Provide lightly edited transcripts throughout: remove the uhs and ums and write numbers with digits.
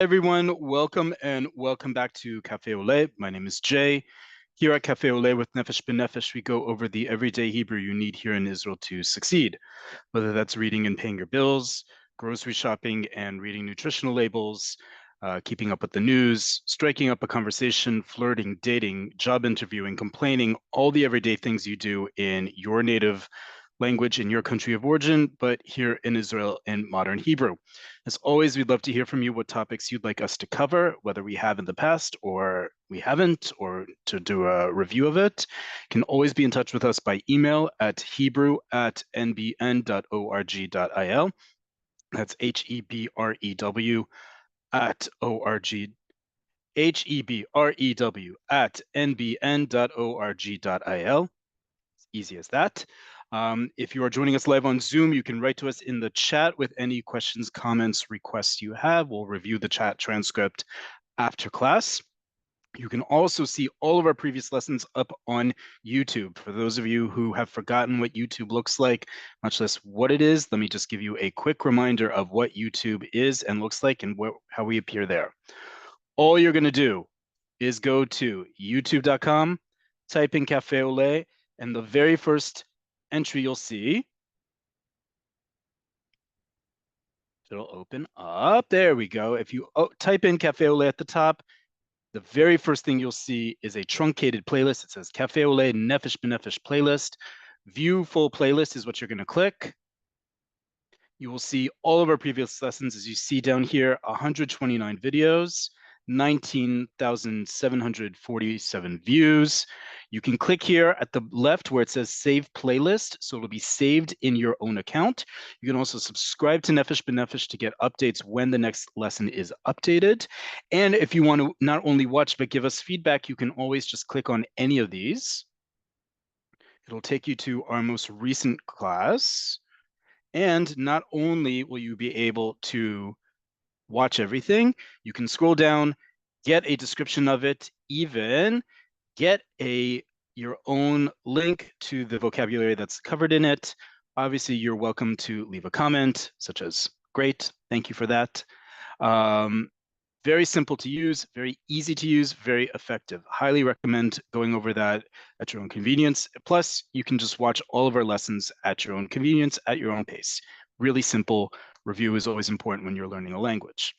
Everyone, welcome back to Cafe Oleh. My name is Jay. Here at Cafe Oleh with Nefesh, we go over the everyday Hebrew you need here in Israel to succeed, whether that's reading and paying your bills, grocery shopping and reading nutritional labels, keeping up with the news, striking up a conversation, flirting, dating, job interviewing, complaining, all the everyday things you do in your native language in your country of origin, but here in Israel in modern Hebrew. As always, we'd love to hear from you what topics you'd like us to cover, whether we have in the past or we haven't, or to do a review of it. You can always be in touch with us by email at hebrew@nbn.org.il. That's HEBREW at org. HEBREW at nbn.org.il. Easy as that. If you are joining us live on Zoom, you can write to us in the chat with any questions, comments, requests you have. We'll review the chat transcript after class. You can also see all of our previous lessons up on YouTube. For those of you who have forgotten what YouTube looks like, much less what it is, let me just give you a quick reminder of what YouTube is and looks like and how we appear there. All you're going to do is go to youtube.com, type in Cafe Oleh, and the very first entry you'll see, it'll open up. There we go. If you type in Cafe Oleh at the top, the very first thing you'll see is a truncated playlist. It says Cafe Oleh Nefesh B'Nefesh playlist. View full playlist is what you're going to click. You will see all of our previous lessons, as you see down here, 129 videos, 19,747 views. You can click here at the left where it says Save Playlist, so it'll be saved in your own account. You can also subscribe to Nefesh B'Nefesh to get updates when the next lesson is updated. And if you want to not only watch but give us feedback, you can always just click on any of these. It'll take you to our most recent class. And not only will you be able to watch everything, you can scroll down, get a description of it, even get your own link to the vocabulary that's covered in it. Obviously, you're welcome to leave a comment, such as, great, thank you for that. Very simple to use, very easy to use, very effective. Highly recommend going over that at your own convenience. Plus, you can just watch all of our lessons at your own convenience, at your own pace. Really simple. Review is always important when you're learning a language.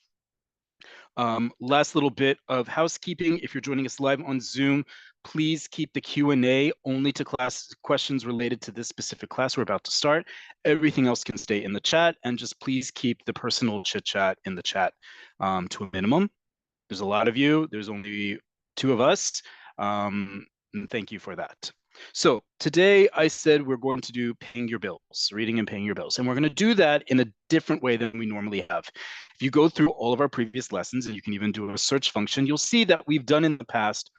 Last little bit of housekeeping. If you're joining us live on Zoom, please keep the Q&A only to class questions related to this specific class we're about to start. Everything else can stay in the chat, and just please keep the personal chit chat in the chat to a minimum. There's a lot of you. There's only 2 of us. And thank you for that. So today I said we're going to do paying your bills, reading and paying your bills. And we're going to do that in a different way than we normally have. If you go through all of our previous lessons, and you can even do a search function, you'll see that we've done in the past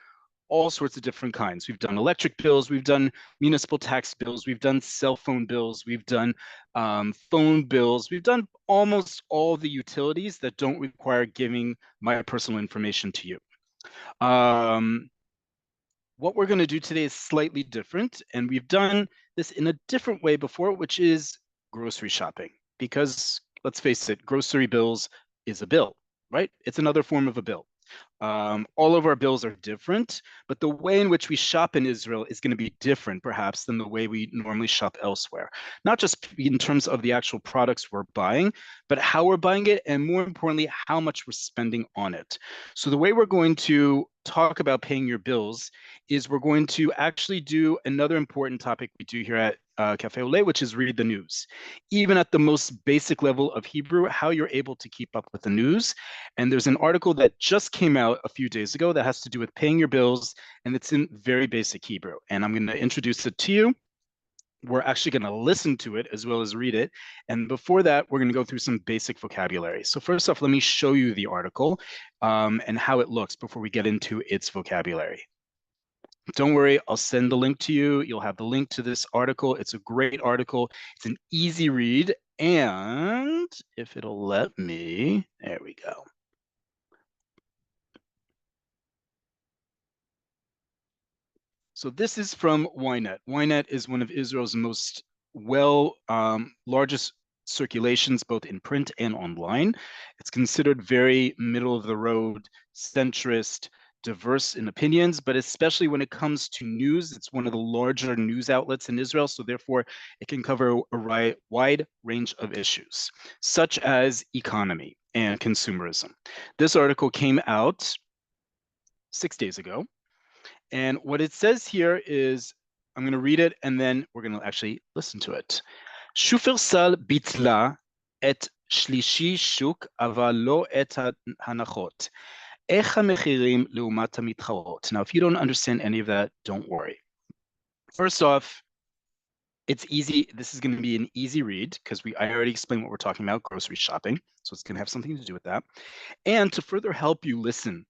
all sorts of different kinds. We've done electric bills, we've done municipal tax bills, we've done cell phone bills, we've done phone bills, we've done almost all the utilities that don't require giving my personal information to you. What we're going to do today is slightly different, and we've done this in a different way before, which is grocery shopping. Because let's face it, grocery bills is a bill, right? It's another form of a bill. All of our bills are different, but the way in which we shop in Israel is going to be different, perhaps, than the way we normally shop elsewhere. Not just in terms of the actual products we're buying, but how we're buying it, and more importantly, how much we're spending on it. So the way we're going to talk about paying your bills is we're going to actually do another important topic we do here at Cafe Oleh, which is read the news. Even at the most basic level of Hebrew, how you're able to keep up with the news. And there's an article that just came out a few days ago that has to do with paying your bills, and it's in very basic Hebrew. And I'm going to introduce it to you. We're actually going to listen to it as well as read it. And before that, we're going to go through some basic vocabulary. So first off, let me show you the article and how it looks before we get into its vocabulary. Don't worry, I'll send the link to you. You'll have the link to this article. It's a great article. It's an easy read. And if it'll let me, there we go. So this is from Ynet. Ynet is one of Israel's most largest circulations both in print and online. It's considered very middle of the road, centrist, diverse in opinions, but especially when it comes to news, it's one of the larger news outlets in Israel, so therefore it can cover a wide range of issues, such as economy and consumerism. This article came out 6 days ago, and what it says here is, I'm going to read it and then we're going to actually listen to it. שופרסל ביטלה את שלישי שוק, אבל לא את ההנחות. איך המחירים לעומת המתחרות? Now, if you don't understand any of that, don't worry. First off, it's easy. This is going to be an easy read because I already explained what we're talking about, grocery shopping. So it's going to have something to do with that. And to further help you listen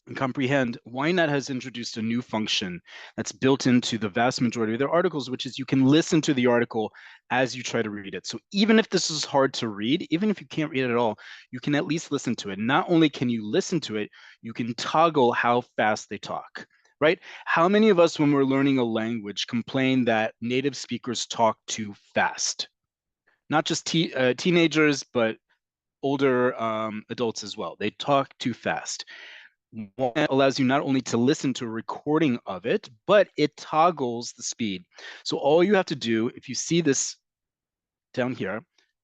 and comprehend, YNAT has introduced a new function that's built into the vast majority of their articles, which is you can listen to the article as you try to read it. So even if this is hard to read, even if you can't read it at all, you can at least listen to it. Not only can you listen to it, you can toggle how fast they talk, right? How many of us, when we're learning a language, complain that native speakers talk too fast? Not just teenagers, but older adults as well. They talk too fast. One allows you not only to listen to a recording of it, but it toggles the speed. So all you have to do, if you see this down here,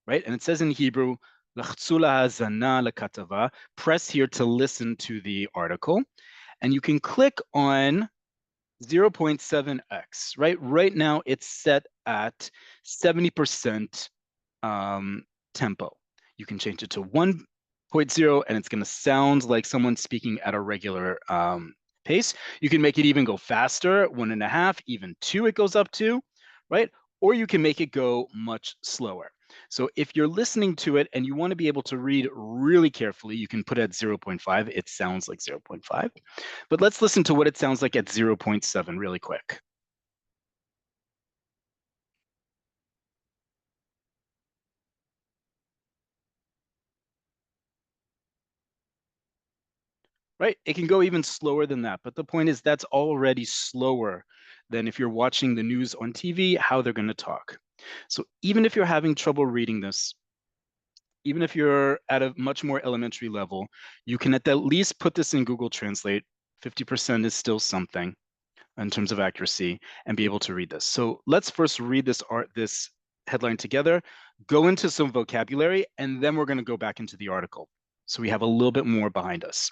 right, and it says in Hebrew, press here to listen to the article, and you can click on 0.7x, right? Right now it's set at 70% tempo. You can change it to 1.0 and it's going to sound like someone speaking at a regular pace. You can make it even go faster, 1.5, even 2 it goes up to, right? Or you can make it go much slower. So if you're listening to it and you want to be able to read really carefully, you can put it at 0.5. It sounds like 0.5. But let's listen to what it sounds like at 0.7 really quick. Right? It can go even slower than that. But the point is that's already slower than if you're watching the news on TV, how they're going to talk. So even if you're having trouble reading this, even if you're at a much more elementary level, you can at least put this in Google Translate. 50% is still something in terms of accuracy and be able to read this. So let's first read this headline together, go into some vocabulary, and then we're going to go back into the article. So we have a little bit more behind us.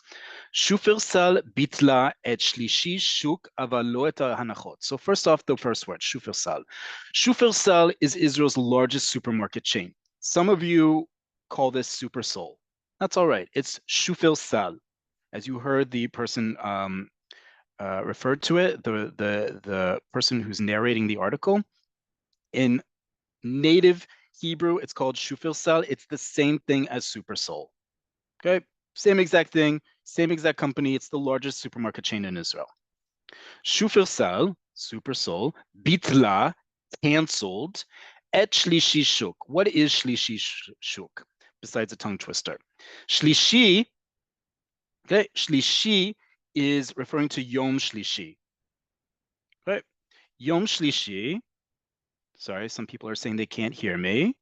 Shufersal bitla et shlishi shuk aval lo et hanachot. So first off, the first word, Shufersal. Shufersal is Israel's largest supermarket chain. Some of you call this Super Soul. That's all right. It's Shufersal. As you heard the person referred to it, the person who's narrating the article. In native Hebrew, it's called Shufersal. It's the same thing as Super Soul. Okay, same exact thing, same exact company. It's the largest supermarket chain in Israel. Shufersal, Super Soul, bitla, canceled, et shlishi shuk. What is shlishi shuk? Besides a tongue twister. Shlishi, okay, shlishi is referring to Yom Shlishi. Okay, Yom Shlishi. Sorry, some people are saying they can't hear me.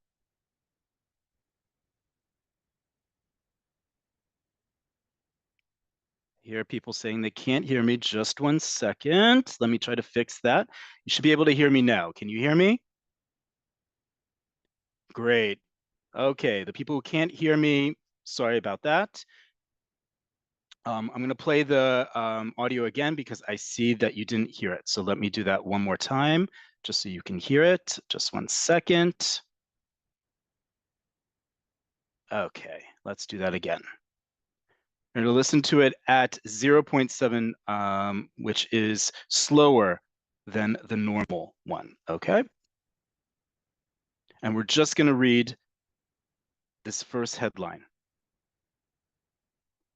Hear people saying they can't hear me. Just 1 second. Let me try to fix that. You should be able to hear me now. Can you hear me? Great. Okay, the people who can't hear me, sorry about that. I'm going to play the audio again because I see that you didn't hear it. So let me do that one more time just so you can hear it. Just 1 second. Okay, let's do that again. We're going to listen to it at 0.7, which is slower than the normal one, okay? And we're just going to read this first headline.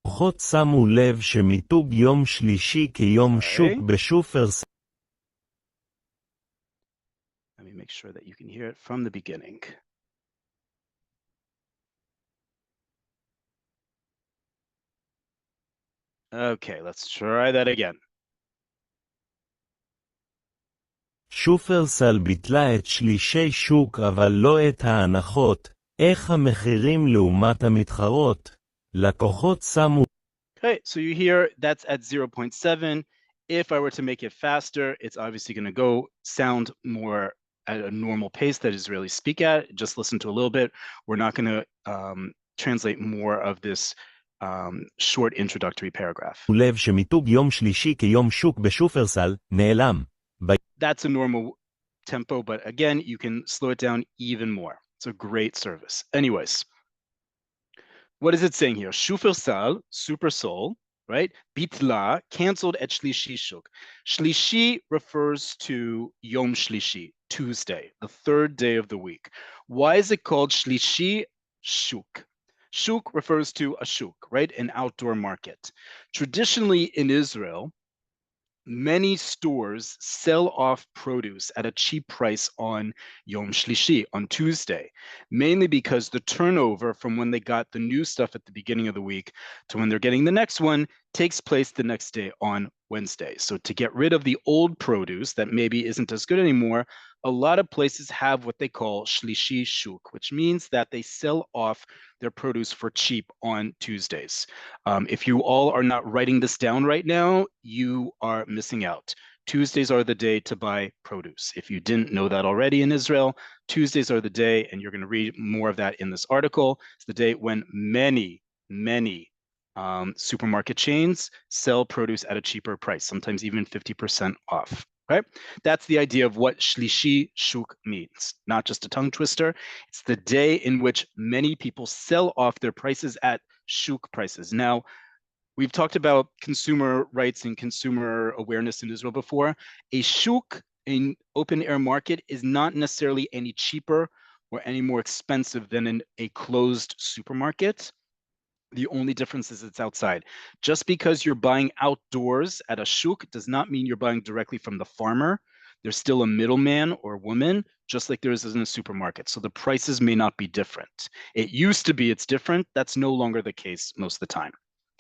לקוחות שמו לב שמיתוג יום שלישי כיום שוק בשופרסל. Let me make sure that you can hear it from the beginning. Okay, let's try that again. שופרסל ביטלה את שלישי שוק אבל לא את ההנחות. איך המחירים לעומת המתחרות? לקוחות שמו... Okay, so you hear that's at 0.7. If I were to make it faster, it's obviously going to go sound more at a normal pace that Israelis speak at. Just listen to a little bit. We're not going to translate more of this short introductory paragraph. לב שמיתוג יום שלישי כיום שוק בשופרסל נעלם. That's a normal tempo, but again, you can slow it down even more. It's a great service. Anyways, what is it saying here? Shufersal, Super Soul, right? Bitla, canceled at Shlishi Shuk. Shlishi refers to Yom Shlishi, Tuesday, the third day of the week. Why is it called Shlishi Shuk? Shuk refers to a shuk, right? An outdoor market. Traditionally in Israel, many stores sell off produce at a cheap price on Yom Shlishi, on Tuesday, mainly because the turnover from when they got the new stuff at the beginning of the week to when they're getting the next one takes place the next day on Wednesday. So to get rid of the old produce that maybe isn't as good anymore, a lot of places have what they call Shlishi Shuk, which means that they sell off their produce for cheap on Tuesdays. If you all are not writing this down right now, you are missing out. Tuesdays are the day to buy produce. If you didn't know that already in Israel, Tuesdays are the day, and you're going to read more of that in this article. It's the day when many supermarket chains sell produce at a cheaper price, sometimes even 50% off. Right? That's the idea of what Shlishi Shuk means. Not just a tongue twister. It's the day in which many people sell off their prices at Shuk prices. Now, we've talked about consumer rights and consumer awareness in Israel before. A shuk, an open air market, is not necessarily any cheaper or any more expensive than a closed supermarket. The only difference is it's outside. Just because you're buying outdoors at a shuk does not mean you're buying directly from the farmer. There's still a middleman or woman, just like there is in a supermarket. So the prices may not be different. It used to be it's different. That's no longer the case most of the time.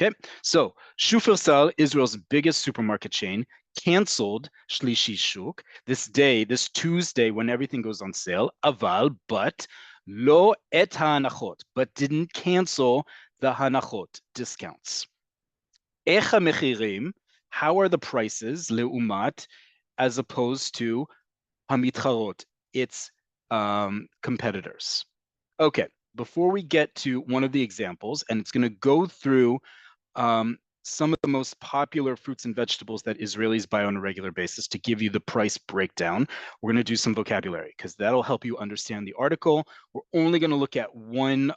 Okay, so Shufersal, Israel's biggest supermarket chain, canceled Shlishi Shuk, this day, this Tuesday when everything goes on sale, aval, but lo et hanachot, but didn't cancel the hanachot, discounts. Echa mechirim, how are the prices, leumat, as opposed to hamitcharot, its competitors? Okay, before we get to one of the examples, and it's going to go through some of the most popular fruits and vegetables that Israelis buy on a regular basis to give you the price breakdown. We're going to do some vocabulary because that'll help you understand the article. We're only going to look at one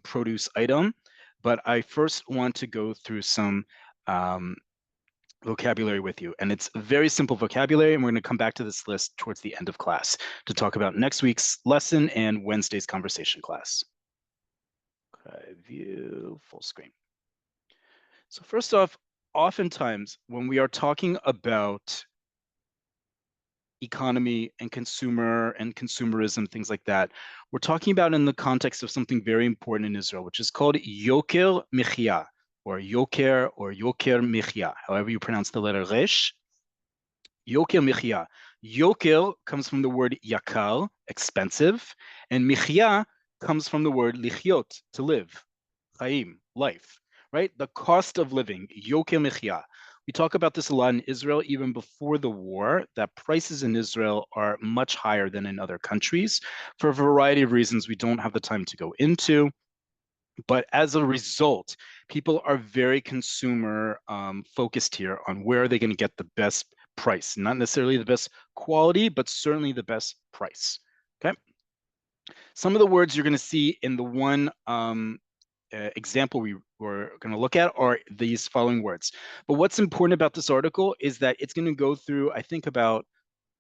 produce item, but I first want to go through some vocabulary with you. And it's very simple vocabulary, and we're going to come back to this list towards the end of class to talk about next week's lesson and Wednesday's conversation class. Okay, view full screen. So first off, oftentimes when we are talking about economy and consumer and consumerism, things like that, we're talking about in the context of something very important in Israel, which is called yoker mechia, or yoker mechia, however you pronounce the letter resh. Yoker mechia. Yoker comes from the word yakar, expensive, and mechia comes from the word lichyot, to live, chaim, life. Right? The cost of living, yoker mechia. We talk about this a lot in Israel, even before the war, that prices in Israel are much higher than in other countries for a variety of reasons we don't have the time to go into. But as a result, people are very consumer focused here on where are they going to get the best price, not necessarily the best quality, but certainly the best price. Okay. Some of the words you're going to see in the one example we were going to look at are these following words. But what's important about this article is that it's going to go through, I think, about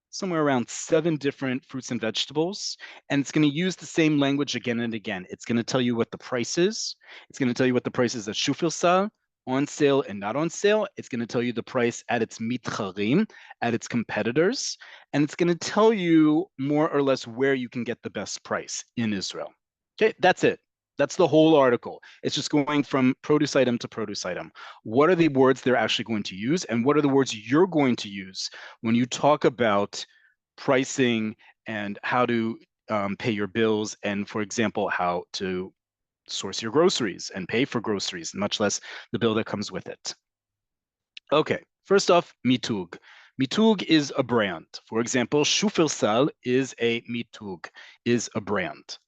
somewhere around 7 different fruits and vegetables, and it's going to use the same language again and again. It's going to tell you what the price is. It's going to tell you what the price is at Shufersal, on sale and not on sale. It's going to tell you the price at its mitcharim, at its competitors, and it's going to tell you more or less where you can get the best price in Israel. Okay, that's it. That's the whole article. It's just going from produce item to produce item. What are the words they're actually going to use, and what are the words you're going to use when you talk about pricing and how to pay your bills, and for example, how to source your groceries and pay for groceries, much less the bill that comes with it. Okay, first off, mitug. Mitug is a brand. For example, Shufersal is a mitug, is a brand.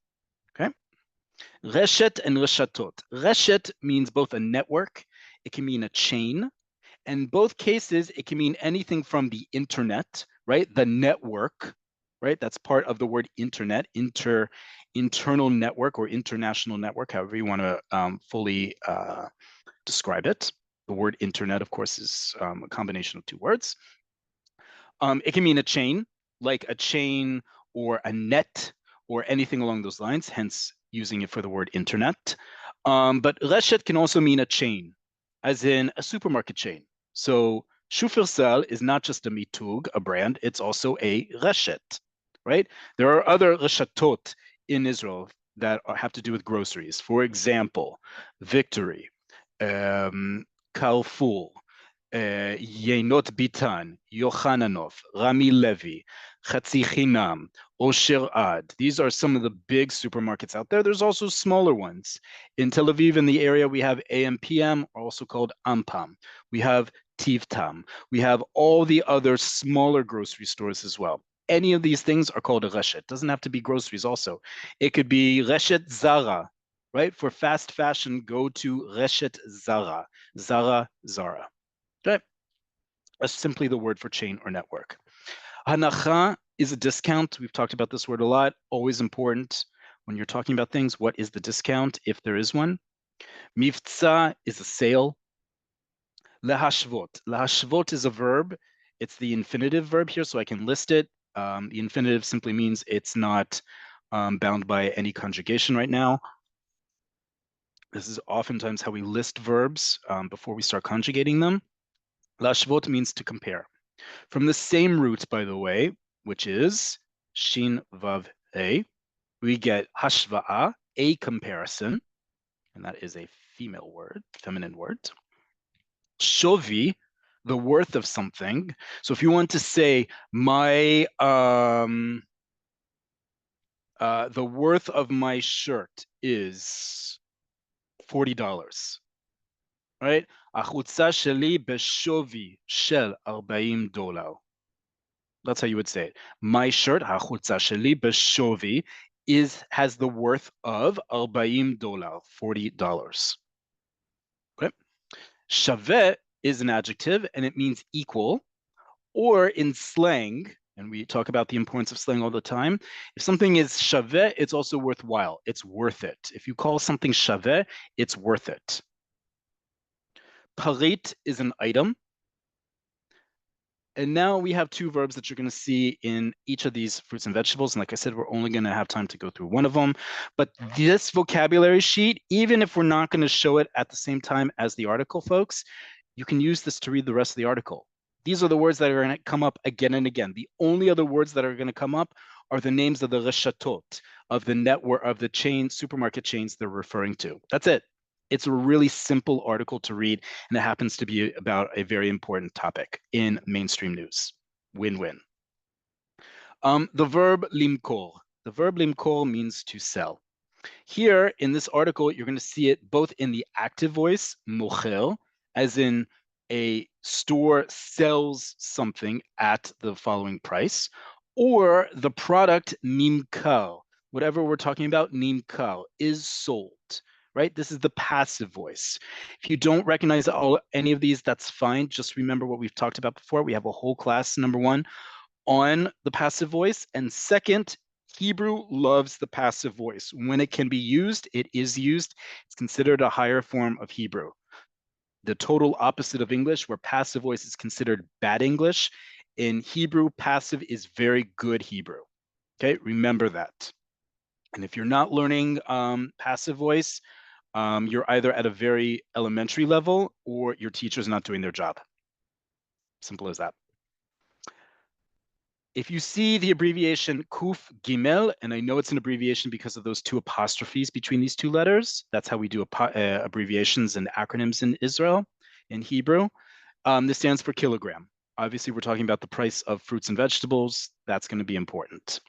Okay. Reshet and reshatot. Reshet means both a network, it can mean a chain. In both cases, it can mean anything from the internet, right? The network, right? That's part of the word internet, internal network or international network, however you want to fully describe it. The word internet, of course, is a combination of two words. It can mean a chain, like a chain or a net or anything along those lines, hence using it for the word internet. But reshet can also mean a chain, as in a supermarket chain. So Shufersal is not just a mitug, a brand, it's also a reshet, right? There are other reshatot in Israel that have to do with groceries. For example, Victory, Carrefour, Yenot Bitan, Yochananov, Rami Levi, Chatzi Chinam, Osher Ad. These are some of the big supermarkets out there. There's also smaller ones. In Tel Aviv, in the area, we have AMPM, also called Ampam. We have Tivtam. We have all the other smaller grocery stores as well. Any of these things are called a reshet. It doesn't have to be groceries also. It could be reshet Zara, right? For fast fashion, go to reshet Zara, Zara. Okay. That's simply the word for chain or network. Hanacha is a discount. We've talked about this word a lot. Always important when you're talking about things. What is the discount, if there is one? Mivtza is a sale. Lehashvot. Lehashvot is a verb. It's the infinitive verb here, so I can list it. The infinitive simply means it's not bound by any conjugation right now. This is oftentimes how we list verbs before we start conjugating them. Lashvot means to compare. From the same root, by the way, which is shin vav a, we get hashva'a, a comparison, and that is a female word, feminine word. Shovi, the worth of something. So if you want to say my the worth of my shirt is $40, right? החולצה שלי בשווי של $40. That's how you would say it. My shirt, החולצה שלי בשווי, has the worth of $40, $40. Okay. שווה is an adjective and it means equal, or in slang, and we talk about the importance of slang all the time, if something is shaveh, it's also worthwhile. It's worth it. If you call something shaveh, it's worth it. Parit is an item. And now we have two verbs that you're going to see in each of these fruits and vegetables. And like I said, we're only going to have time to go through one of them. But this vocabulary sheet, even if we're not going to show it at the same time as the article, folks, you can use this to read the rest of the article. These are the words that are going to come up again and again. The only other words that are going to come up are the names of the reshatot, of the network, of the chain, supermarket chains they're referring to. That's it. It's a really simple article to read, and it happens to be about a very important topic in mainstream news. Win-win. The verb limkor. The verb limkor means to sell. Here in this article, you're going to see it both in the active voice, mocher, as in a store sells something at the following price, or the product nimkar. Whatever we're talking about, nimkar, is sold. Right? This is the passive voice. If you don't recognize any of these, that's fine. Just remember what we've talked about before. We have a whole class, number one, on the passive voice. And second, Hebrew loves the passive voice. When it can be used, it is used. It's considered a higher form of Hebrew. The total opposite of English, where passive voice is considered bad English. In Hebrew, passive is very good Hebrew. Okay, remember that. And if you're not learning passive voice, you're either at a very elementary level or your teacher's not doing their job. Simple as that. If you see the abbreviation Kuf Gimel, and I know it's an abbreviation because of those two apostrophes between these two letters, that's how we do abbreviations and acronyms in Israel, in Hebrew. This stands for kilogram. Obviously, we're talking about the price of fruits and vegetables. That's going to be important.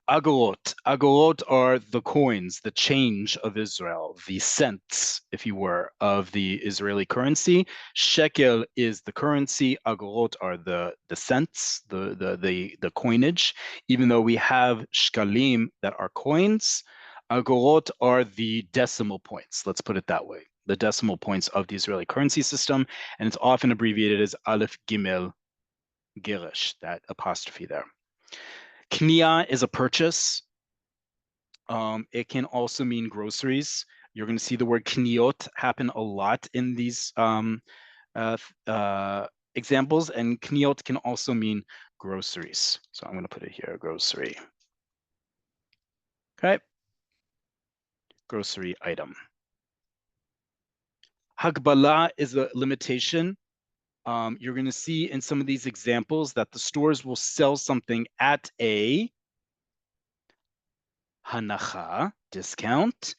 Agorot. Agorot are the coins, the change of Israel, the cents, if you were, of the Israeli currency. Shekel is the currency. Agorot are the cents, the coinage. Even though we have shkalim that are coins, agorot are the decimal points. Let's put it that way. The decimal points of the Israeli currency system, and it's often abbreviated as Aleph Gimel Girish, that apostrophe there. Knia is a purchase. It can also mean groceries. You're going to see the word kniot happen a lot in these uh, examples, and kniot can also mean groceries. So I'm going to put it here, grocery. Okay, grocery item. Hagbala is a limitation. You're going to see in some of these examples that the stores will sell something at a hanacha, discount,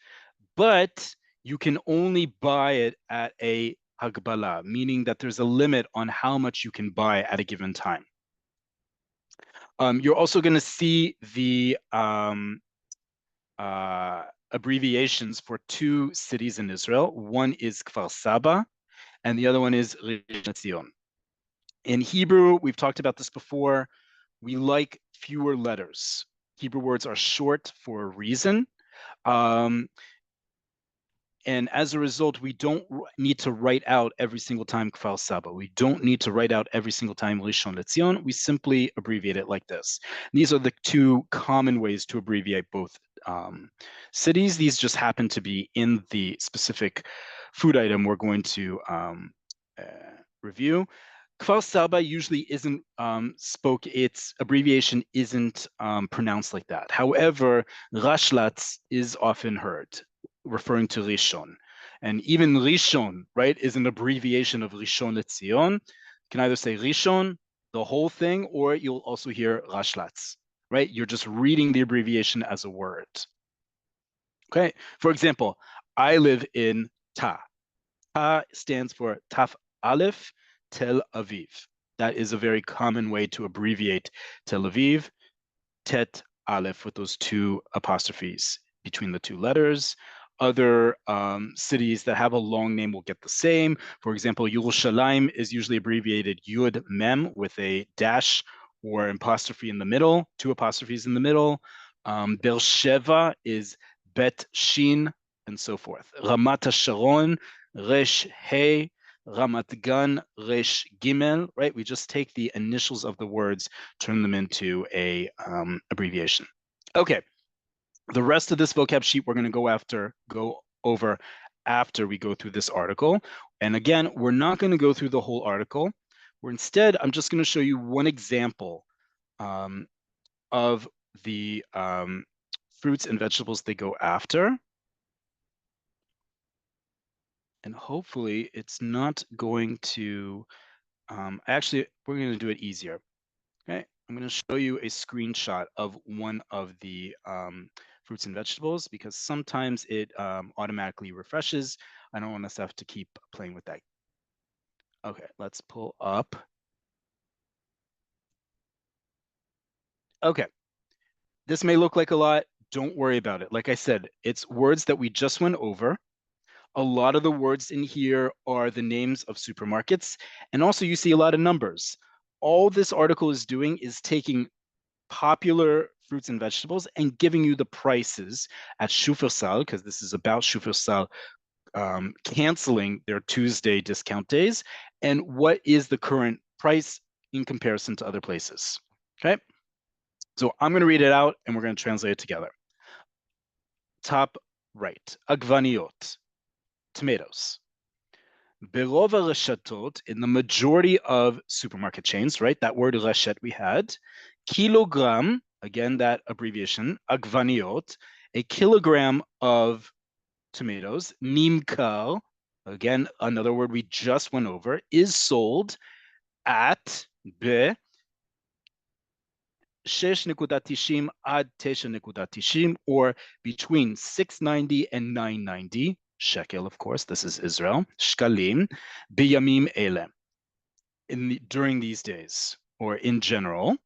but you can only buy it at a hagbala, meaning that there's a limit on how much you can buy at a given time. You're also going to see the abbreviations for two cities in Israel. One is Kfar Saba, and the other one is Rishon LeZion. In Hebrew, we've talked about this before, we like fewer letters. Hebrew words are short for a reason. And as a result, we don't need to write out every single time Kfar Saba. We don't need to write out every single time Rishon LeZion. We simply abbreviate it like this. And these are the two common ways to abbreviate both cities. These just happen to be in the specific food item we're going to review. Kfar Saba usually isn't its abbreviation isn't pronounced like that. However, Rashlatz is often heard, referring to Rishon. And even Rishon, right, is an abbreviation of Rishon LeZion. You can either say Rishon, the whole thing, or you'll also hear Rashlatz, right? You're just reading the abbreviation as a word. Okay, for example, I live in Ta. Ta stands for Taf Aleph Tel Aviv. That is a very common way to abbreviate Tel Aviv, Tet Aleph with those two apostrophes between the two letters. Other cities that have a long name will get the same. For example, Yerushalayim is usually abbreviated Yud Mem with a dash or an apostrophe in the middle, two apostrophes in the middle. Beersheva is Bet Shin, and so forth. Ramat HaSharon, Resh He, Ramat Gan, Resh Gimel, right? We just take the initials of the words, turn them into a abbreviation. Okay, the rest of this vocab sheet we're going to go over after we go through this article. And again, we're not going to go through the whole article. Instead, I'm just going to show you one example of the fruits and vegetables they go after. And hopefully it's not going to, actually, we're going to do it easier. Okay, I'm going to show you a screenshot of one of the fruits and vegetables because sometimes it automatically refreshes. I don't want us to have to keep playing with that. Okay, let's pull up. Okay, this may look like a lot. Don't worry about it. Like I said, it's words that we just went over. A lot of the words in here are the names of supermarkets. And also you see a lot of numbers. All this article is doing is taking popular fruits and vegetables and giving you the prices at Shufersal, because this is about Shufersal canceling their Tuesday discount days, and what is the current price in comparison to other places. Okay, so I'm going to read it out and we're going to translate it together. Top right, agvaniot, tomatoes. Berov reshatot, in the majority of supermarket chains, right? That word reshet we had. Kilogram, again, that abbreviation, agvaniot, a kilogram of tomatoes. Nimkar, again, another word we just went over, is sold at be 6.90 ad 9.90, or between 6.90 and 9.90 shekel, of course, this is Israel, shkalim, biyamim ele. during these days, or in general,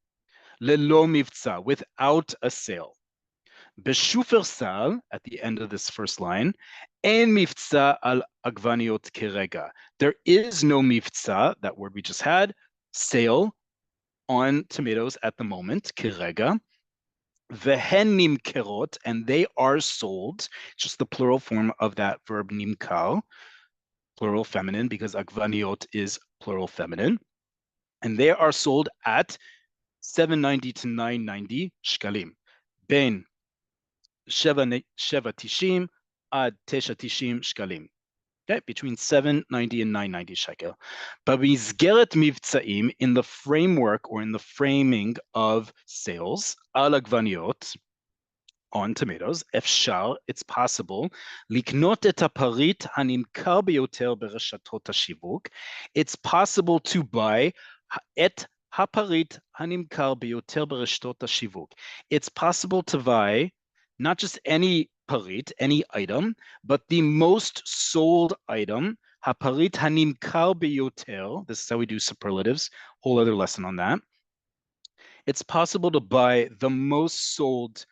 lelo mivtza, without a sale. Beshufersal, at the end of this first line, en mivtza al agvaniot kerega. There is no mivtza, that word we just had, sale on tomatoes at the moment, kerega. Vehen nimkerot, and they are sold, just the plural form of that verb nimkar, plural feminine, because agvaniot is plural feminine. And they are sold at 790 to 990 shkalim. Ben sheva tishim ad tesha tishim shkalim. Okay, between 790 and 990 shekel. B'mizgeret mivtzaim, in the framework or in the framing of sales, al agvaniot, on tomatoes, אפשר, it's possible, לקנות את הפריט הנמכר ביותר ברשתות השיווק. It's possible to buy את הפריט הנמכר ביותר ברשתות השיווק. It's possible to buy not just any parit, any item, but the most sold item, הפריט הנמכר ביותר. This is how we do superlatives, whole other lesson on that. It's possible to buy the most sold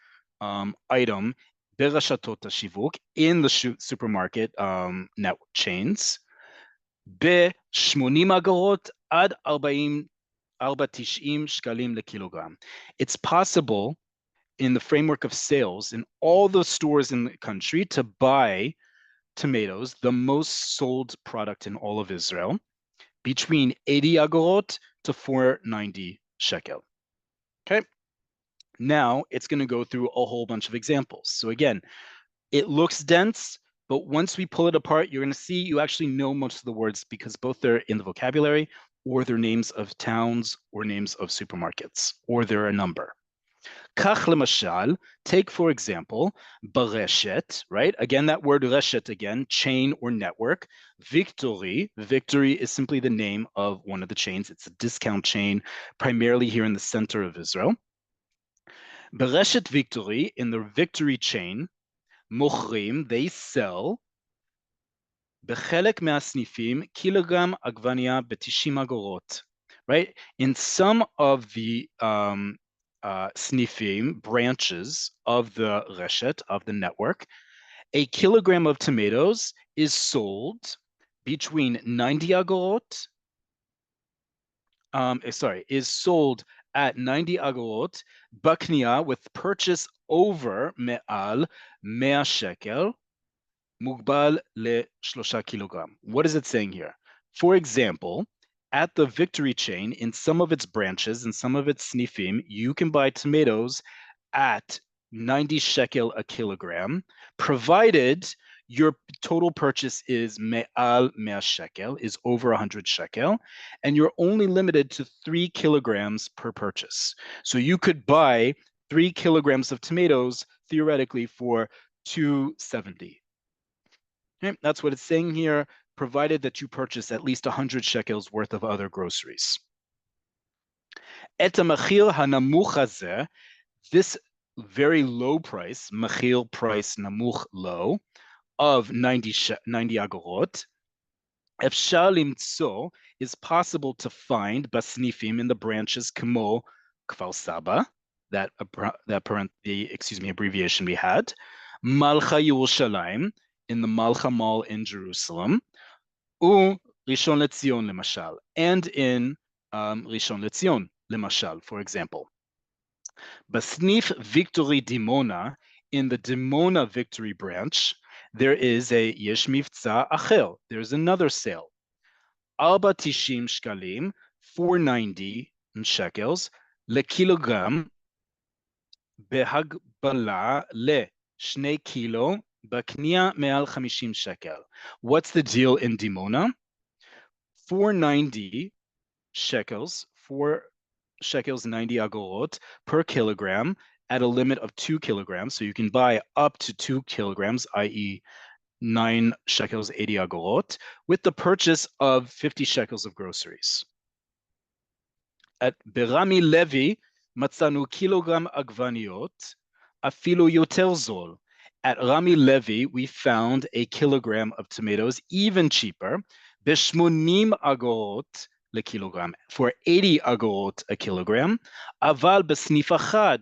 item ברשתות השיווק, in the supermarket network chains, ב-80 אגורות עד 4.90 שקלים לקילוגרם. It's possible in the framework of sales in all the stores in the country to buy tomatoes, the most sold product in all of Israel, between 80 agorot to 490 shekel. Okay. Now it's going to go through a whole bunch of examples. So again, it looks dense, but once we pull it apart, you're going to see you actually know most of the words because both they're in the vocabulary or they're names of towns or names of supermarkets, or they're a number. Kach lemashal, take for example, bareshet, right? Again, that word reshet again, chain or network. Victory, victory is simply the name of one of the chains. It's a discount chain, primarily here in the center of Israel. Bereshet Victory, in the Victory chain, mochrim, they sell, בחלק מהסניפים, קילוגרם עגבנייה ב-90 אגורות, right? In some of the snifim, branches of the reshet, of the network, a kilogram of tomatoes is sold between 90 agorot, is sold at 90 agorot, baknia, with purchase over me'al 100 shekel, mugbal le-3 kilogram. What is it saying here? For example, at the Victory chain, in some of its branches, in some of its snifim, you can buy tomatoes at 90 shekel a kilogram, provided your total purchase is me'al 100 shekel, is over 100 shekel, and you're only limited to 3 kilograms per purchase. So you could buy 3 kilograms of tomatoes, theoretically, for 270. Okay, that's what it's saying here, provided that you purchase at least 100 shekels worth of other groceries. Et המחיר הנמוך הזה, this very low price, מחיר price נמוך low, of 90 agorot, אפשר למצוא, is possible to find בסניפים, in the branches, כמו כפר סבא, that abbreviation we had, מלכה ירושלים, in the Malcha Mall in Jerusalem, Rishon LeZion, לממשל, and in Rishon LeZion, לממשל, for example. Basnif Victory Dimona, in the Dimona Victory branch, there is a Yesh Mivtza Acher, there's another sale. 4.90 shkalim, 490 shekels, lekilogram, בהגבלה ל2 קילו, בקנייה מעל 50 shekel. What's the deal in Dimona? 490 shekels, 4 shekels 90 agorot per kilogram at a limit of 2 kilograms. So you can buy up to 2 kilograms, i.e. 9 shekels 80 agorot, with the purchase of 50 shekels of groceries. At Berami Levi, מצאנו קילוגרם עגבניות, אפילו יותר זול. At Rami Levi, we found a kilogram of tomatoes even cheaper, ב-80 agorot, לקילוגרם, for 80 אגורות a kilogram, אבל בסניף אחד,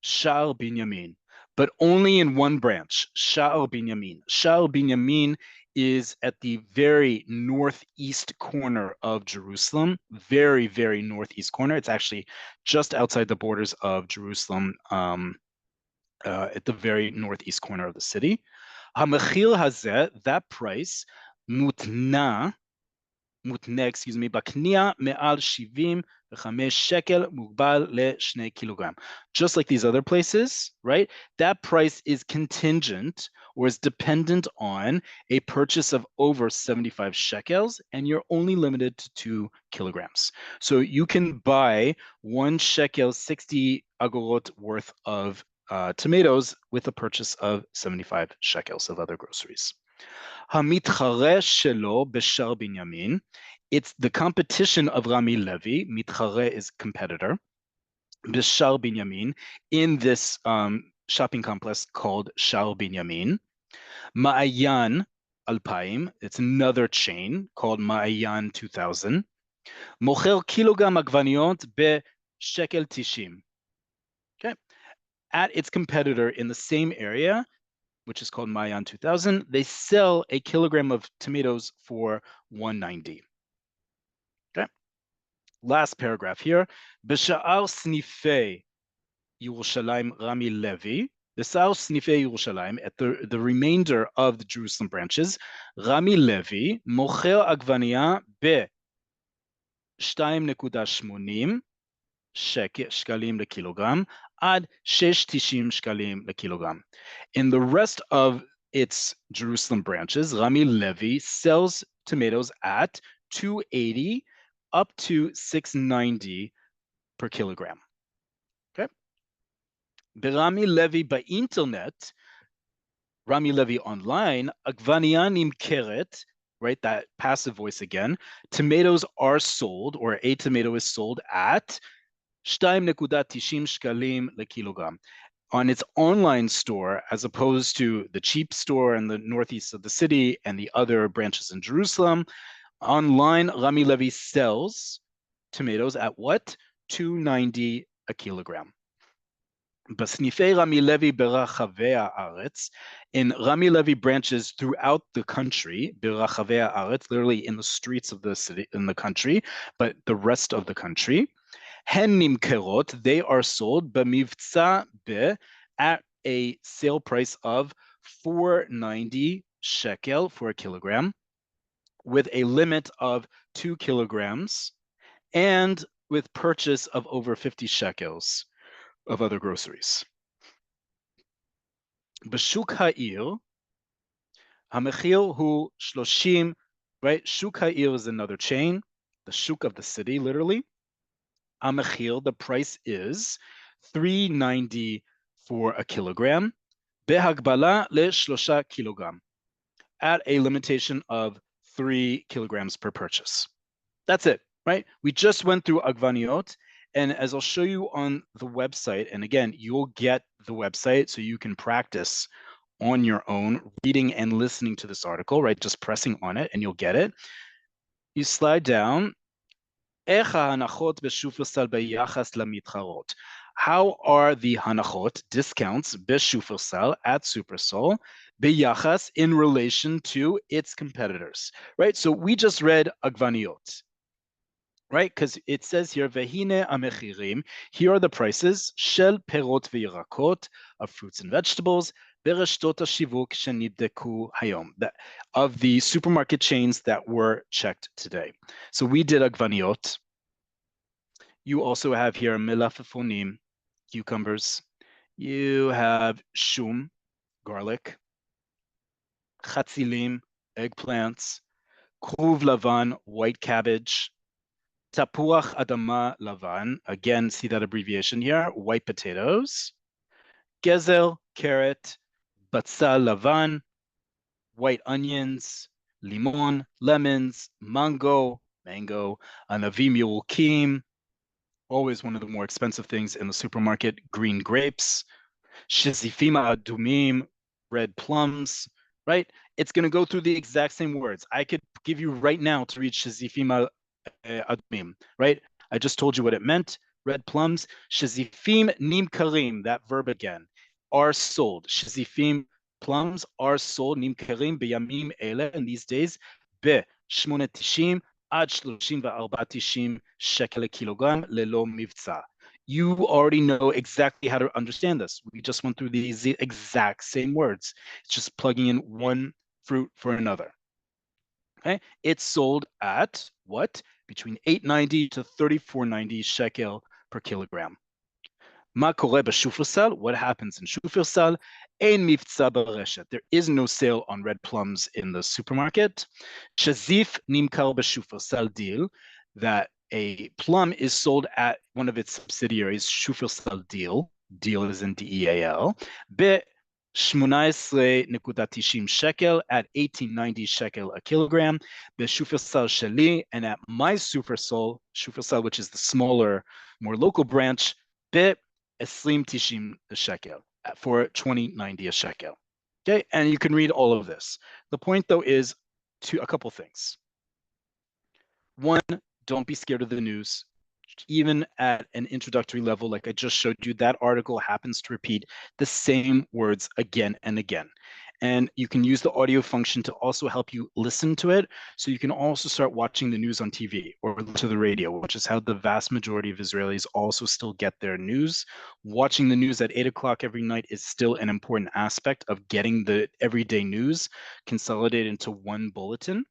שער בנימין, but only in one branch, שער בנימין. שער בנימין is at the very northeast corner of Jerusalem, very, very northeast corner. It's actually just outside the borders of Jerusalem, at the very northeast corner of the city. המחיר הזה, that price, מותנה, בקנייה מעל 75 שקל מוגבל ל2 קילוגרם. Just like these other places, right? That price is contingent or is dependent on a purchase of over 75 shekels, and you're only limited to 2 kilograms. So you can buy 1 shekel, 60 agorot worth of tomatoes with a purchase of 75 shekels of other groceries. המתחרה שלו בשער בנימין, it's the competition of Rami Levi, מתחרה is competitor, בשער בנימין, in this shopping complex called שער בנימין. מעיין 2000, it's another chain called מעיין 2000, מוכר קילוגרם עגבניות בשקל 90. Okay. At its competitor in the same area, which is called Mayan 2000, they sell a kilogram of tomatoes for 190. Okay. Last paragraph here. B'sha'ar snifei Yerushalayim Rami Levi. The Sa'ar snifei Yerushalayim, at the remainder of the Jerusalem branches, Rami Levi mocher agvania ב-2.80 שקלים לקילוגרם, עד 6.90 שקלים לקילוגרם. In the rest of its Jerusalem branches, Rami Levi sells tomatoes at 280 up to 690 per kilogram. Okay. ברמי לוי באינטרנט, Rami Levi online, עגבנייה נמכרת, right, that passive voice again, tomatoes are sold, or a tomato is sold at 2.90 שקלים לקילוגרם. On its online store, as opposed to the cheap store in the northeast of the city and the other branches in Jerusalem, online, Rami Levi sells tomatoes at what? 2.90 a kilogram. בסניפי רמי לוי ברחבי הארץ, in Rami Levi branches throughout the country, ברחבי הארץ, literally in the streets of the city, in the country, but the rest of the country, הן נמכרות, they are sold במבצע at a sale price of 490 shekel for a kilogram, with a limit of 2 kilograms, and with purchase of over 50 shekels of other groceries. בשוק העיר, המחיר הוא 30, right? שוק העיר is another chain, the shuk of the city, literally. המחיר, the price is 390 for a kilogram, בהגבלה ל3 kilogram, at a limitation of 3 kilograms per purchase. That's it, right? We just went through agvaniot, and as I'll show you on the website, and again, you'll get the website so you can practice on your own, reading and listening to this article, right? Just pressing on it and you'll get it. You slide down. איך ההנחות בשופרסל ביחס למתחרות? How are the hanachot, discounts, בשופרסל, at Supersol, ביחס, in relation to its competitors, right? So we just read agvaniot, right? Because it says here, והנה המחירים, here are the prices, של פירות וירקות, of fruits and vegetables, ברשתות השיווק שנבדקו היום, of the supermarket chains that were checked today. So we did agvaniot. You also have here melafifonim, cucumbers. You have shum, garlic. Chatzilim, eggplants. Kruv lavan, white cabbage. Tapuach adama lavan, again, see that abbreviation here, white potatoes. Gezel, carrot. Batzal lavan, white onions. Limon, lemons. Mango, anavim yulkim, always one of the more expensive things in the supermarket, green grapes. Shizifima adumim, red plums, right? It's going to go through the exact same words. I could give you right now to read shizifima admim, right? I just told you what it meant. Red plums. Shazifim nimkarim, that verb again, are sold. Shazifim, plums, are sold. Nimkarim beyamim ele, in these days, ב-8.90 עד 34.90 שקל לקילוגרם ללא מבצע. You already know exactly how to understand this. We just went through these exact same words. It's just plugging in one fruit for another. Okay, it's sold at what? Between 8.90 to 34.90 shekel per kilogram. מה קורה בשופרסל? What happens in שופרסל? אין מבצע ברשת. There is no sale on red plums in the supermarket. שזיף נמכר בשופרסל deal, that a plum is sold at one of its subsidiaries, שופרסל deal, deal is in DEAL, ב-18.90 shekel, at 18.90 shekel a kilogram, בשופרסל שלי, and at my Shufersal, which is the smaller, more local branch, ב-20.90 a shekel, for 20.90 a shekel. Okay, and you can read all of this. The point, though, is a couple things. One, don't be scared of the news. Even at an introductory level, like I just showed you, that article happens to repeat the same words again and again. And you can use the audio function to also help you listen to it. So you can also start watching the news on TV or to the radio, which is how the vast majority of Israelis also still get their news. Watching the news at 8 o'clock every night is still an important aspect of getting the everyday news consolidated into one bulletin.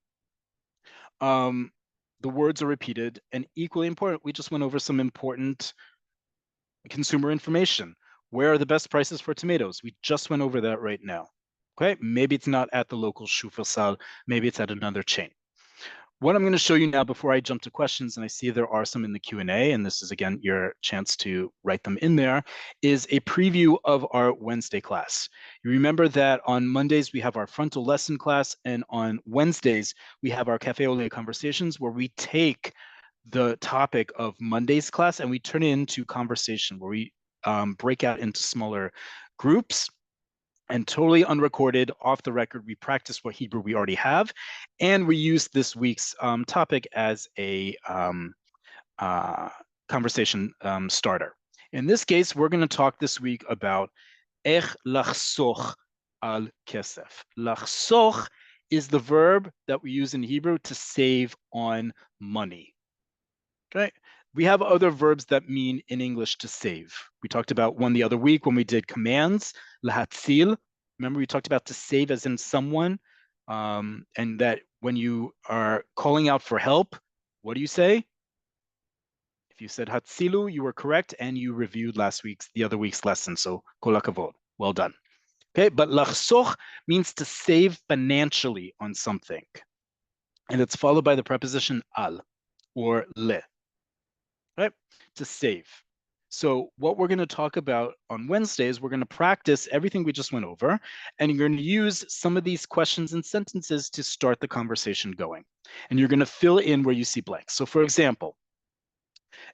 The words are repeated, and equally important, we just went over some important consumer information. Where are the best prices for tomatoes? We just went over that right now. Okay, maybe it's not at the local Shufersal, maybe it's at another chain. What I'm going to show you now before I jump to questions, and I see there are some in the Q&A, and this is, again, your chance to write them in there, is a preview of our Wednesday class. You remember that on Mondays, we have our frontal lesson class, and on Wednesdays, we have our Cafe Oleh conversations, where we take the topic of Monday's class and we turn it into conversation, where we break out into smaller groups. And totally unrecorded, off the record, we practice what Hebrew we already have, and we use this week's topic as a conversation starter. In this case, we're going to talk this week about איך לחסוך al kesef. לחסוך is the verb that we use in Hebrew to save on money. Okay. We have other verbs that mean in English to save. We talked about one the other week when we did commands, lahatzil. Remember, we talked about to save as in someone, and that when you are calling out for help, what do you say? If you said hatzilu, you were correct, and you reviewed the other week's lesson. So kol hakavod, well done. Okay, but lachsoch means to save financially on something, and it's followed by the preposition al or le. Right, to save. So what we're going to talk about on Wednesdays, we're going to practice everything we just went over, and you're going to use some of these questions and sentences to start the conversation going. And you're going to fill in where you see blanks. So for example,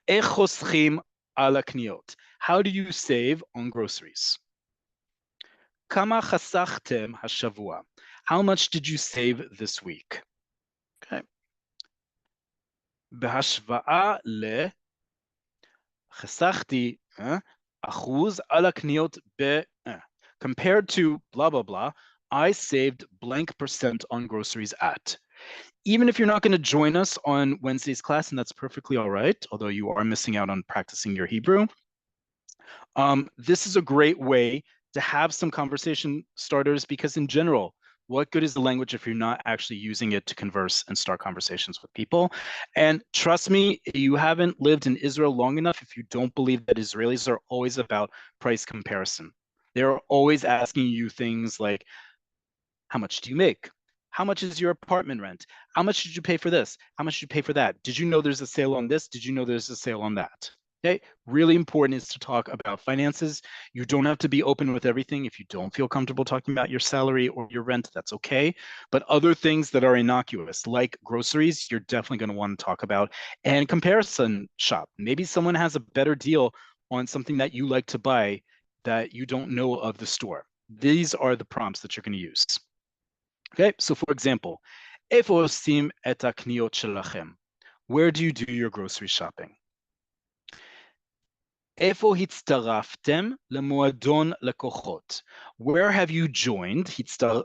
איך חוסכים על הקניות? How do you save on groceries? כמה חסכתם השבוע? How much did you save this week? Okay. בהשוואה ל... חסכתי אחוז על הקניות compared to blah, blah, blah, I saved blank percent on groceries at. Even if you're not going to join us on Wednesday's class, and that's perfectly all right, although you are missing out on practicing your Hebrew, this is a great way to have some conversation starters, because in general, what good is the language if you're not actually using it to converse and start conversations with people? And trust me, you haven't lived in Israel long enough if you don't believe that Israelis are always about price comparison. They're always asking you things like, how much do you make? How much is your apartment rent? How much did you pay for this? How much did you pay for that? Did you know there's a sale on this? Did you know there's a sale on that? Okay, really important is to talk about finances. You don't have to be open with everything. If you don't feel comfortable talking about your salary or your rent, that's okay. But other things that are innocuous, like groceries, you're definitely going to want to talk about. And comparison shop. Maybe someone has a better deal on something that you like to buy that you don't know of the store. These are the prompts that you're going to use. Okay, so for example, איפה עושים את הקניות שלכם? Where do you do your grocery shopping? איפה הצטרפתם למועדון לקוחות? Where have you joined?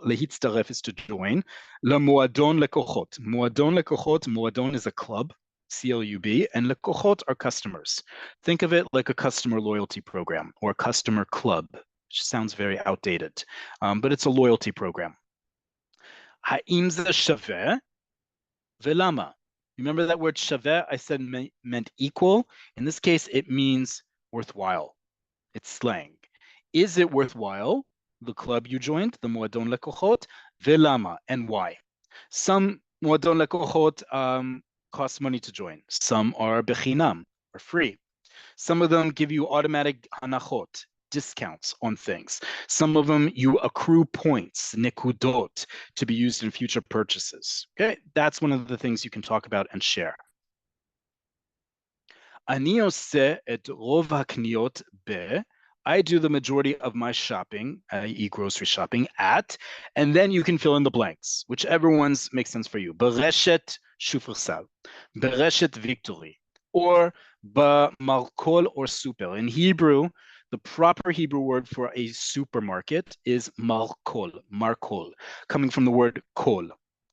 להצטרף is to join. למועדון לקוחות. מועדון לקוחות, מועדון is a club, C-L-U-B, and לקוחות are customers. Think of it like a customer loyalty program or a customer club, which sounds very outdated, but it's a loyalty program. האם זה שווה? ולמה? Remember that word שווה? I said meant equal. In this case, it means worthwhile. It's slang. Is it worthwhile, the club you joined, the מועדון לקוחות? ולמה, and why? Some מועדון לקוחות cost money to join. Some are בחינם, or free. Some of them give you automatic הנחות, discounts on things. Some of them you accrue points, nekudot, to be used in future purchases. Okay, that's one of the things you can talk about and share. אני עושה את רוב הקניות I do the majority of my shopping, i.e. grocery shopping, at, and then you can fill in the blanks, whichever ones make sense for you. ברשת שופרסל, ברשת victory, or במרכול or super. In Hebrew, the proper Hebrew word for a supermarket is markol, coming from the word kol,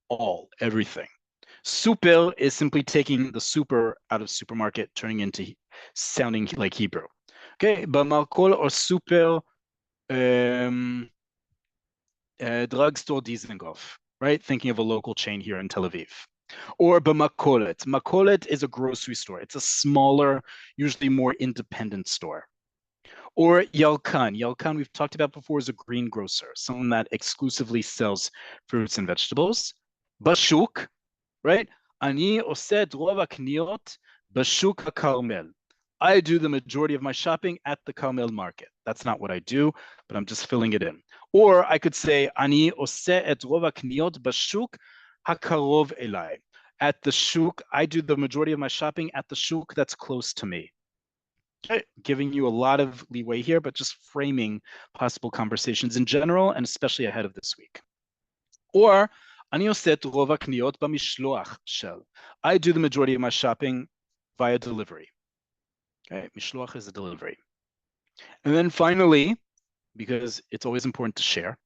all, everything. Super is simply taking the super out of supermarket, turning into sounding like Hebrew. Okay, במרכול or super drugstore Dizengoff, right? Thinking of a local chain here in Tel Aviv. Or b'makolet. Makolet is a grocery store. It's a smaller, usually more independent store. Or Yalkan. Yalkan, we've talked about before, is a greengrocer, someone that exclusively sells fruits and vegetables. Bashuk, right? אני עושה את רוב הקניות בשוק הכרמל. I do the majority of my shopping at the Carmel market. That's not what I do, but I'm just filling it in. Or I could say, אני עושה את רוב הקניות בשוק הקרוב אליי. At the shuk, I do the majority of my shopping at the shuk that's close to me. Okay, giving you a lot of leeway here, but just framing possible conversations in general, and especially ahead of this week. Or, אני עושה את רוב הקניות במשלוח של. I do the majority of my shopping via delivery. Okay, mishloach is a delivery. And then finally, because it's always important to share,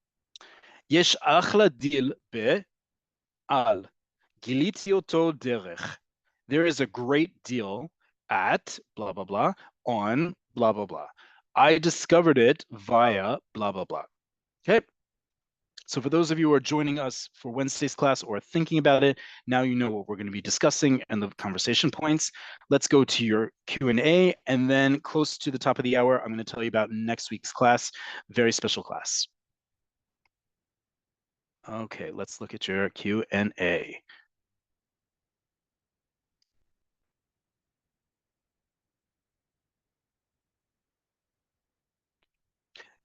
יש אחלה דיל על. גיליתי אותו דרך. There is a great deal at blah blah blah on blah blah blah. I discovered it via blah blah blah. Okay. So for those of you who are joining us for Wednesday's class or thinking about it, now you know what we're going to be discussing and the conversation points. Let's go to your Q&A, and then close to the top of the hour, I'm going to tell you about next week's class, very special class. Okay, let's look at your Q&A.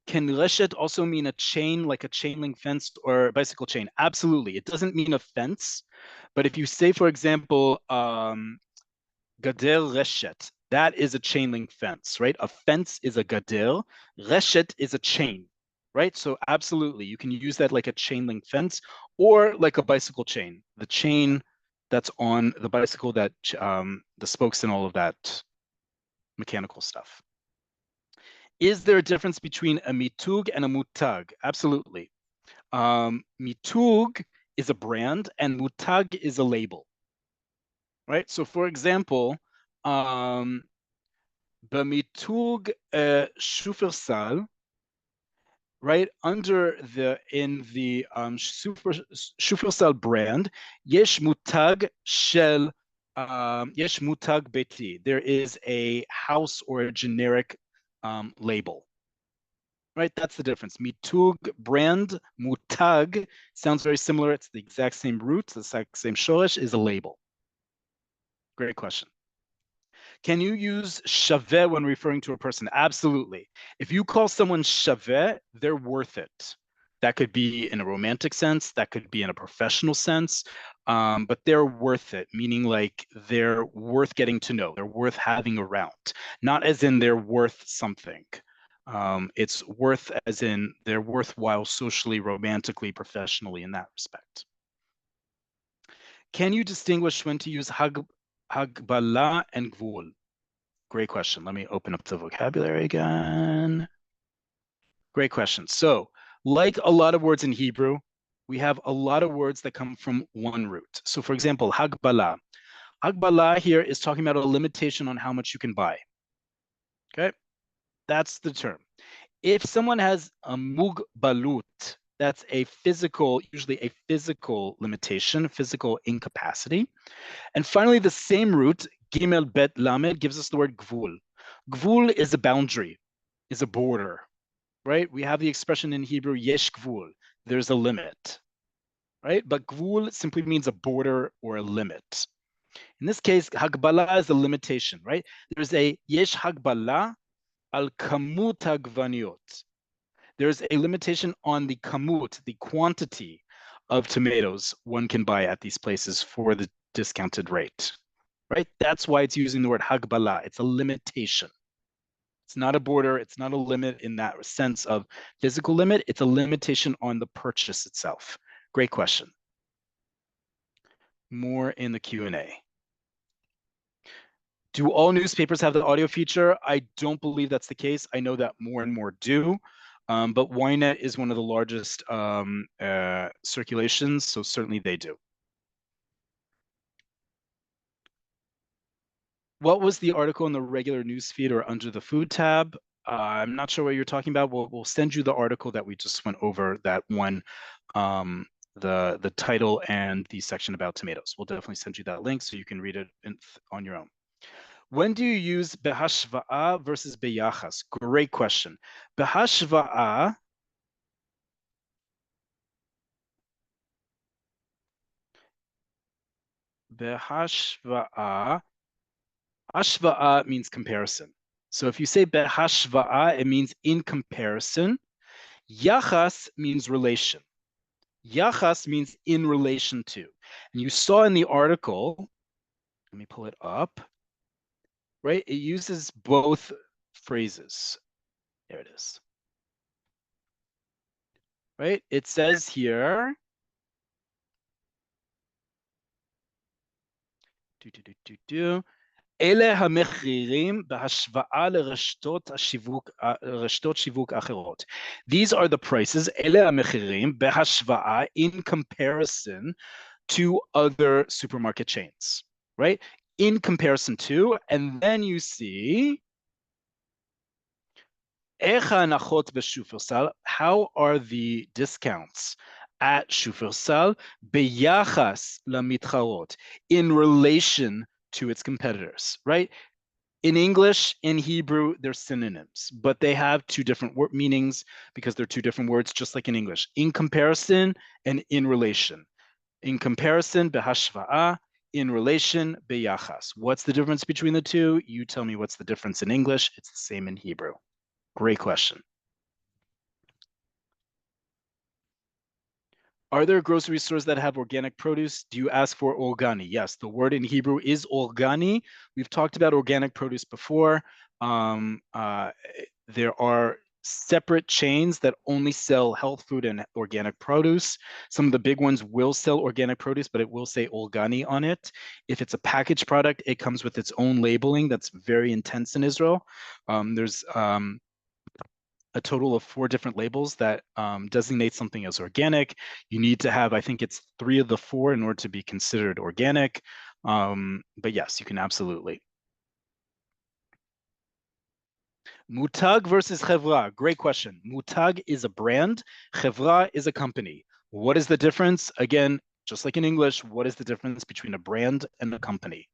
Can reshet also mean a chain, like a chain link fence or a bicycle chain? Absolutely. It doesn't mean a fence, but if you say, for example, gader reshet, that is a chain link fence, right? A fence is a gader, reshet is a chain, right? So absolutely, you can use that like a chain link fence or like a bicycle chain, the chain that's on the bicycle, that the spokes and all of that mechanical stuff. Is there a difference between a mitug and a mutag? Absolutely. Mitug is a brand and mutag is a label, right? So for example, במיתוג שופרסל, right, in the שופרסל brand, יש מותג ביתי. There is a house or a generic label, right? That's the difference. Mitug brand, mutag sounds very similar. It's the exact same root, the exact same shoresh, is a label. Great question. Can you use shaveh when referring to a person? Absolutely. If you call someone shaveh, they're worth it. That could be in a romantic sense, that could be in a professional sense, but they're worth it, meaning like they're worth getting to know, they're worth having around, not as in they're worth something. It's worth as in they're worthwhile socially, romantically, professionally in that respect. Can you distinguish when to use Hagbala and gvul. Great question. Let me open up the vocabulary again. Great question. So, like a lot of words in Hebrew, we have a lot of words that come from one root. So, for example, hagbala. Hagbala here is talking about a limitation on how much you can buy. Okay, that's the term. If someone has a mugbalut, that's a physical, usually a physical limitation, physical incapacity. And finally, the same root, gimel bet lamed, gives us the word gvul. Gvul is a boundary, is a border, right? We have the expression in Hebrew, yesh gvul, there's a limit, right? But gvul simply means a border or a limit. In this case, hagbala is a limitation, right? There's a yesh hagbala al kamut hagvaniot. There's a limitation on the kamut, the quantity of tomatoes one can buy at these places for the discounted rate, right? That's why it's using the word hagbala. It's a limitation. It's not a border. It's not a limit in that sense of physical limit. It's a limitation on the purchase itself. Great question. More in the Q&A. Do all newspapers have the audio feature? I don't believe that's the case. I know that more and more do, but Ynet is one of the largest circulations, so certainly they do. What was the article in the regular newsfeed or under the food tab? I'm not sure what you're talking about. We'll send you the article that we just went over, that one, the title and the section about tomatoes. We'll definitely send you that link so you can read it on your own. When do you use behashva'a versus beyachas? Great question. Behashva'a ashva'a means comparison. So if you say behashva'a, it means in comparison. Yachas means relation. Yachas means in relation to. And you saw in the article, let me pull it up, right? It uses both phrases. There it is. Right? It says here, אלה המחירים בהשוואה לרשתות שיווק אחרות. These are the prices, אלה המחירים בהשוואה, in comparison to other supermarket chains, right? In comparison to, and then you see, איך ההנחות בשופרסל, how are the discounts at שופרסל ביחס למתחרות, in relation to its competitors, right? In English, in Hebrew, they're synonyms, but they have two different meanings because they're two different words, just like in English. In comparison and in relation. In comparison, behashva'a, in relation, beyachas. What's the difference between the two? You tell me what's the difference in English. It's the same in Hebrew. Great question. Are there grocery stores that have organic produce? Do you ask for organi? Yes, the word in Hebrew is organi. We've talked about organic produce before. There are separate chains that only sell health food and organic produce. Some of the big ones will sell organic produce, but it will say organi on it. If it's a packaged product, it comes with its own labeling that's very intense in Israel. There's a total of 4 different labels that designate something as organic. You need to have, I think it's 3 of the 4 in order to be considered organic. But yes, you can absolutely. Mutag versus Chevra, great question. Mutag is a brand, Chevra is a company. What is the difference? Again, just like in English, what is the difference between a brand and a company?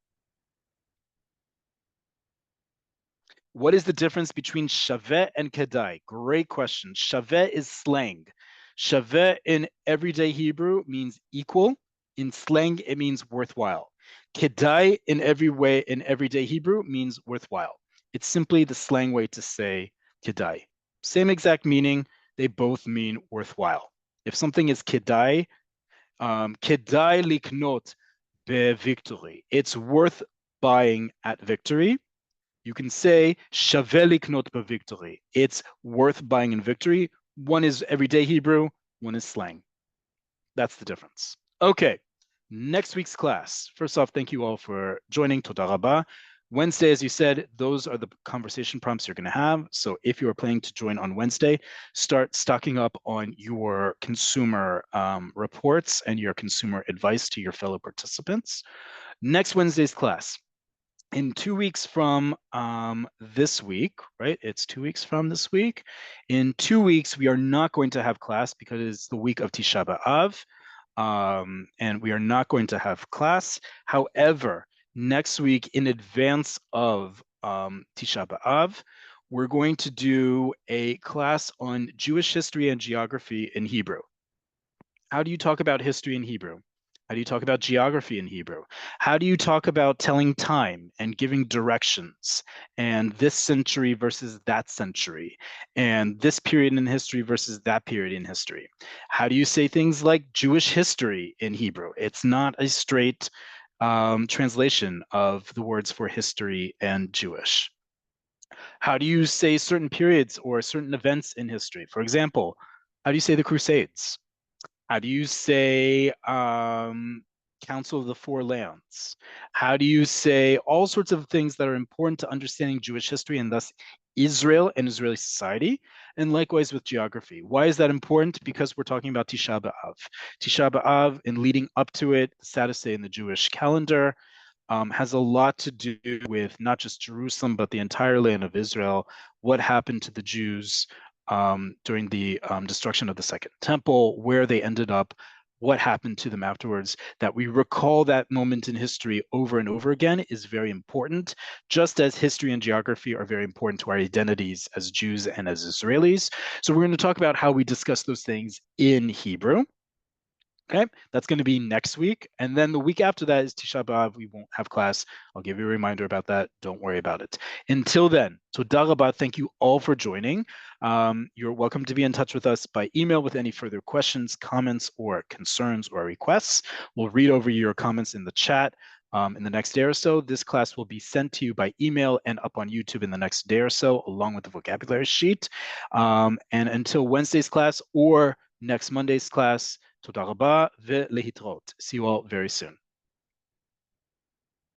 What is the difference between shaveh and kedai? Great question. Shaveh is slang. Shaveh in everyday Hebrew means equal. In slang, it means worthwhile. Kedai in everyday Hebrew means worthwhile. It's simply the slang way to say kedai. Same exact meaning. They both mean worthwhile. If something is kedai liknot be-victory. It's worth buying at victory. You can say shaveh liknot be-victory. It's worth buying in victory. One is everyday Hebrew, one is slang. That's the difference. Okay, Next week's class. First off, thank you all for joining. Toda rabah. Wednesday, as you said, those are the conversation prompts you're going to have. So if you're planning to join on Wednesday, start stocking up on your consumer reports and your consumer advice to your fellow participants. Next Wednesday's class. In 2 weeks from this week, right? It's 2 weeks from this week. In 2 weeks, we are not going to have class because it's the week of Tisha B'Av. And we are not going to have class. However, next week, in advance of Tisha B'Av, we're going to do a class on Jewish history and geography in Hebrew. How do you talk about history in Hebrew? How do you talk about geography in Hebrew? How do you talk about telling time and giving directions and this century versus that century and this period in history versus that period in history? How do you say things like Jewish history in Hebrew? It's not a straight translation of the words for history and Jewish. How do you say certain periods or certain events in history? For example, how do you say the Crusades? How do you say Council of the Four Lands? How do you say all sorts of things that are important to understanding Jewish history and thus Israel and Israeli society? And likewise with geography. Why is that important? Because we're talking about Tisha B'Av. Tisha B'Av, and leading up to it, the saddest day in the Jewish calendar, has a lot to do with not just Jerusalem, but the entire land of Israel. What happened to the Jews during the destruction of the Second Temple, where they ended up, what happened to them afterwards. That we recall that moment in history over and over again is very important, just as history and geography are very important to our identities as Jews and as Israelis. So we're going to talk about how we discuss those things in Hebrew. Okay, that's going to be next week. And then the week after that is Tisha B'Av. We won't have class. I'll give you a reminder about that. Don't worry about it. Until then, Toda rabah, thank you all for joining. You're welcome to be in touch with us by email with any further questions, comments, or concerns or requests. We'll read over your comments in the chat in the next day or so. This class will be sent to you by email and up on YouTube in the next day or so, along with the vocabulary sheet. And until Wednesday's class or next Monday's class, תודה רבה ולהתראות. See you all very soon.